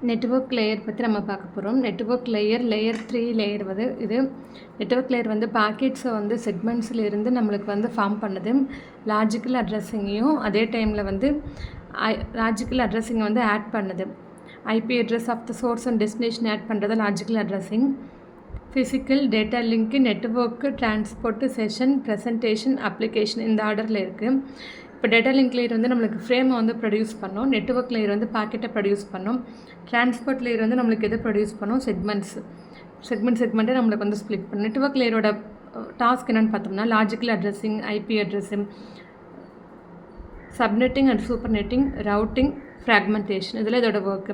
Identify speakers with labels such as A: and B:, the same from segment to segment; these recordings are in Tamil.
A: நெட்வொர்க் லேயர் பற்றி நம்ம பார்க்க போகிறோம். நெட்வொர்க் லேயர் 3 லேயர் இது நெட்வொர்க் லேயர் வந்து பாக்கெட்ஸை வந்து செக்மெண்ட்ஸில் இருந்து நம்மளுக்கு வந்து ஃபார்ம் பண்ணுது. லாஜிக்கல் அட்ரஸிங்கையும் அதே டைமில் வந்து லாஜிக்கல் அட்ரஸிங்கை வந்து ஆட் பண்ணுது. IP address of the source and destination add பண்ணுறது logical addressing. Physical data link, network, transport, session, presentation, application இந்த ஆர்டரில் இருக்குது. இப்போ டேட்டா லிங்க் லேயர் வந்து நம்மளுக்கு ஃப்ரேமை வந்து ப்ரொடியூஸ் பண்ணோம். நெட்வொர்க் லேயர் வந்து பாக்கெட்டை ப்ரொடியூஸ் பண்ணோம். டிரான்ஸ்போர்ட் லேயர் வந்து நம்மளுக்கு எதை ப்ரொடியூஸ் பண்ணோம்? செக்மெண்ட்டை நம்மளுக்கு வந்து ஸ்ப்ளிட் பண்ணும். நெட்வொர்க் லேயரோட டாஸ்க் என்னென்னு பார்த்தோம்னா logical addressing, IP addressing, subnetting and super netting, routing, fragmentation இதில் இதோட ஒர்க்கு.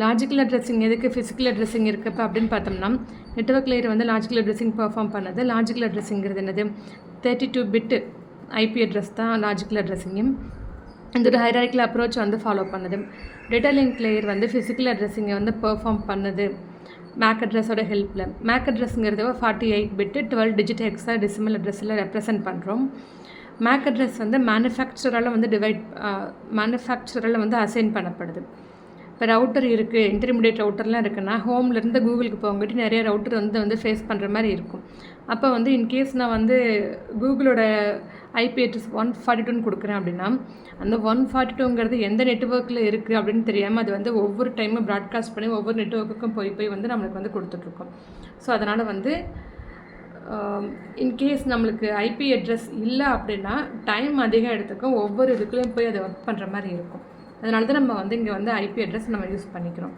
A: லாஜிக்கல் அட்ரஸிங் எதுக்கு ஃபிசிக்கல் அட்ரஸிங் இருக்கப்போ அப்படின்னு பார்த்தோம்னா நெட்வொர்க் லேயர் வந்து லாஜிக்கல் அட்ரஸிங் பெர்ஃபார்ம் பண்ணது. லாஜிக்கல் அட்ரஸிங்கிறது என்னது? 32 பிட்டு ஐபி அட்ரஸ் தான் லாஜிக்கல் அட்ரஸிங்கும். இந்த ஒரு ஹைரார்க்கிக்கல் அப்ரோச் வந்து ஃபாலோ பண்ணுது. டேட்டா லிங்க் லேயர் வந்து ஃபிசிக்கல் அட்ரஸிங்கை வந்து பெர்ஃபார்ம் பண்ணுது மேக் அட்ரஸோட ஹெல்ப்பில். மேக் அட்ரஸுங்கிறது 48 பிட்டு 12 டிஜிட் ஹெக்ஸா டெசிமல் அட்ரஸில் ரெப்ரசென்ட் பண்ணுறோம். மேக் அட்ரஸ் வந்து மேனுஃபேக்சரால் வந்து அசைன் பண்ணப்படுது. இப்போ ரவுட்டர் இருக்குது, இன்டர்மீடியட் ரவுட்டர்லாம் இருக்குன்னா ஹோம்லேருந்து கூகுளுக்கு போகங்கிட்டு நிறைய ரவுட்டர் வந்து ஃபேஸ் பண்ணுற மாதிரி இருக்கும். அப்போ வந்து இன்கேஸ் நான் வந்து கூகுளோட ஐபி அட்ரஸ் 142ன்னு கொடுக்குறேன் அப்படின்னா அந்த 142ங்கிறது எந்த நெட்வொர்க்கில் இருக்குது அப்படின்னு தெரியாமல் அது வந்து ஒவ்வொரு டைமும் ப்ராட்காஸ்ட் பண்ணி ஒவ்வொரு நெட்வொர்க்குக்கும் போய் வந்து நம்மளுக்கு வந்து கொடுத்துட்ருக்கோம். ஸோ அதனால் வந்து இன்கேஸ் நம்மளுக்கு ஐபி அட்ரஸ் இல்லை அப்படின்னா டைம் அதிகம் எடுத்துக்கும், ஒவ்வொரு இதுக்குள்ளேயும் போய் அதை ஒர்க் பண்ணுற மாதிரி இருக்கும். அதனால தான் நம்ம வந்து இங்கே வந்து ஐபி அட்ரஸ் நம்ம யூஸ் பண்ணிக்கிறோம்.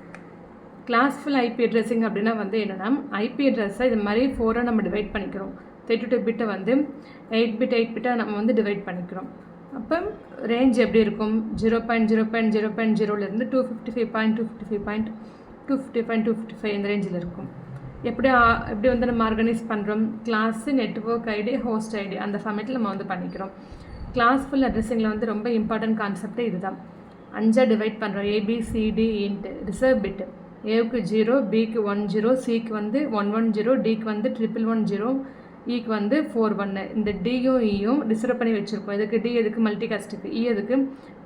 A: கிளாஸ்ஃபுல் ஐபி அட்ரஸிங் அப்படின்னா வந்து என்னென்னா ஐபி அட்ரஸை இது மாதிரி 4 நம்ம டிவைட் பண்ணிக்கிறோம். 32 பிட்டை வந்து 8 பிட்டாக நம்ம வந்து டிவைட் பண்ணிக்கிறோம். அப்போ ரேஞ்ச் எப்படி இருக்கும்? 0.0.0.0லேருந்து 255.255.255 இந்த ரேஞ்சில் இருக்கும். எப்படி வந்து நம்ம ஆர்கனைஸ் பண்ணுறோம்? Class, network ID, host ID அந்த ஃபார்மேட்டில் நம்ம வந்து பண்ணிக்கிறோம். கிளாஸ்ஃபுல் அட்ரஸிங்கில் வந்து ரொம்ப இம்பார்ட்டன்ட் கான்செப்டே இதுதான். 5 டிவைட் பண்ணுறோம். ஏபிசிடி இன்ட்டு ரிசர்வ் பிட்டு. ஏவுக்கு 0, பிக்கு 10, சிக்கு வந்து 110, டிக்கு வந்து 110, இக்கு வந்து 41. இந்த டியும் இயும் ரிசர்வ் பண்ணி வச்சுருக்கோம். இதுக்கு டி எதுக்கு? மல்டிகாஸ்ட்டுக்கு. இ எதுக்கு?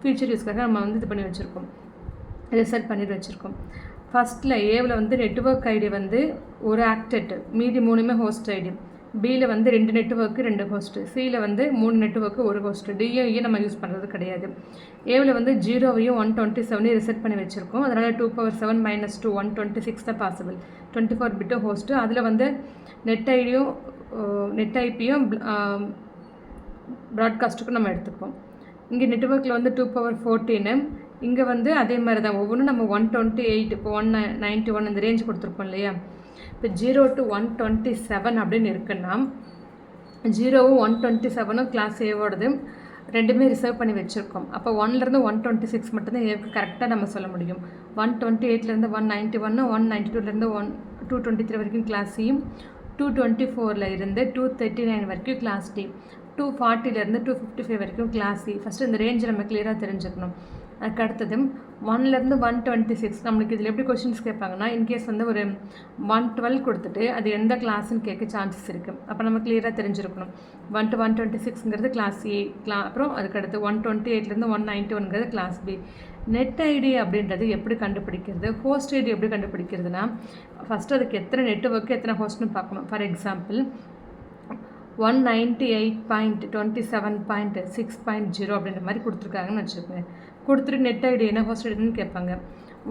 A: ஃபியூச்சர் யூஸ்க்காக நம்ம வந்து இது பண்ணி வச்சுருக்கோம், ரிசர்வ் பண்ணிட்டு வச்சுருக்கோம். ஃபஸ்ட்டில் ஏவில் வந்து நெட்வொர்க் ஐடி வந்து ஒரு ஆக்டெட், மீதி 3மே ஹோஸ்ட் ஐடி. பியில் வந்து 2 நெட்வொர்க்கு 2 ஹோஸ்ட்டு. சியில் வந்து 3 நெட்வொர்க்கு 1 ஹோஸ்ட்டு. டியும் நம்ம யூஸ் பண்ணுறது கிடையாது. ஏவில் வந்து 0வையும் 127 ரிசெட் பண்ணி வச்சுருக்கோம். அதனால் 2⁻7 - 2 126 தான் பாசிபிள். 24 பிட்டு ஹோஸ்ட்டு. அதில் வந்து நெட் ஐபியும் ப்ராட்காஸ்ட்டுக்கும் நம்ம எடுத்துப்போம். இங்கே நெட்வொர்க்கில் வந்து 2⁻14. இங்கே வந்து அதே மாதிரி தான் ஒவ்வொன்றும் நம்ம 128 இப்போ 191 இந்த ரேஞ்ச் கொடுத்துருப்போம் இல்லையா? இப்போ 0 to 127 அப்படின்னு இருக்குன்னா 0வும் 127ம் கிளாஸ் ஏவோடது ரெண்டுமே ரிசர்வ் பண்ணி வச்சுருக்கோம். அப்போ 1லேருந்து 126 மட்டும்தான் ஏவுக்கு கரெக்டாக நம்ம சொல்ல முடியும். 128லேருந்து 191, 192லேருந்து 223 வரைக்கும் கிளாஸ் சியும், 224ல் இருந்து 239 வரைக்கும் கிளாஸ் டி, 240லேருந்து 255 வரைக்கும் கிளாஸ் சி. ஃபஸ்ட்டு இந்த ரேஞ்சு நம்ம கிளியராக தெரிஞ்சுக்கணும். அதுக்கு அடுத்தது 1லேருந்து 126 நம்மளுக்கு இதில் எப்படி கொஷின்ஸ் கேட்பாங்கன்னா இன்கேஸ் வந்து ஒரு 112 கொடுத்துட்டு அது எந்த கிளாஸ்ன்னு கேட்க சான்சஸ் இருக்குது. அப்போ நம்ம கிளியராக தெரிஞ்சிருக்கணும். 1 to 126ங்கிறது கிளாஸ் ஏ. அப்புறம் அதுக்கடுத்து 128லேருந்து 191ங்கிறது கிளாஸ் பி. நெட் ஐடி அப்படின்றது எப்படி கண்டுபிடிக்கிறது? ஹோஸ்ட் ஐடி எப்படி கண்டுபிடிக்கிறதுனா ஃபஸ்ட்டு அதுக்கு எத்தனை நெட்வொர்க்கு எத்தனை ஹோஸ்ட்னு பார்க்கணும். ஃபார் எக்ஸாம்பிள் 198.27.6.0 அப்படின்ற மாதிரி கொடுத்துருக்காங்கன்னு வச்சுக்கோங்க. கொடுத்துட்டு நெட் ஐடி என்ன ஹோஸ்ட் ஐடின்னு கேட்பாங்க.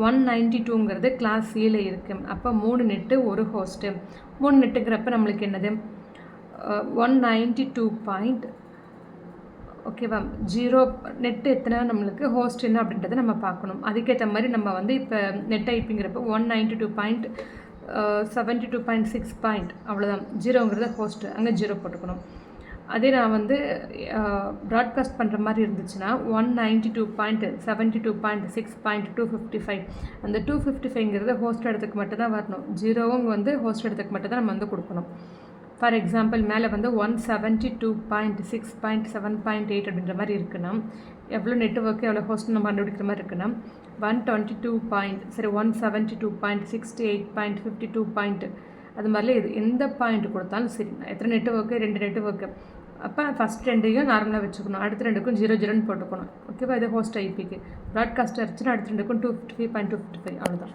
A: 192ங்கிறது கிளாஸ் சியில் இருக்குது. அப்போ 3 நெட்டு 1 ஹோஸ்ட்டு. 3 நெட்டுங்கிறப்ப நம்மளுக்கு என்னது? 192. ஓகேவா? 0 நெட்டு எத்தனை நம்மளுக்கு ஹோஸ்ட் என்ன அப்படின்றத நம்ம பார்க்கணும். அதுக்கேற்ற மாதிரி நம்ம வந்து இப்போ நெட் ஐப்பிங்கிறப்ப 192.72.6 அவ்வளோதான். 0ங்கிறத ஹோஸ்ட்டு, அங்கே 0 போட்டுக்கணும். அதே நான் வந்து ப்ராட்காஸ்ட் பண்ணுற மாதிரி இருந்துச்சுன்னா 192.72.6.255 அந்த 255ங்கிறது ஹோஸ்ட் இடத்துக்கு மட்டும் தான் வரணும். 0வும் வந்து ஹோஸ்ட் இடத்துக்கு மட்டும் தான் நம்ம வந்து கொடுக்கணும். ஃபார் எக்ஸாம்பிள் மேலே வந்து 172.6.7.8 அப்படின்ற மாதிரி இருக்குன்னா எவ்வளோ நெட்வொர்க்கு எவ்வளோ ஹோஸ்ட் நம்ம கண்டுபிடிக்கிற மாதிரி இருக்குன்னா 122.172.68.52. அது மாதிரில இது எந்த பாயிண்ட் கொடுத்தாலும் சரி, எத்தனை நெட்வொர்க்கு 2 நெட்வொர்க்கு. அப்போ ஃபஸ்ட் 2யும் நார்மலாக வச்சுக்கணும், அடுத்த 2க்கும் 00ன்னு போட்டுக்கணும். ஓகேவா? இது ஹோஸ்ட் ஐபிக்கு. ப்ராட்காஸ்ட் அடிச்சுன்னா அடுத்த 2க்கும் 255.255 அவ்வளோதான்.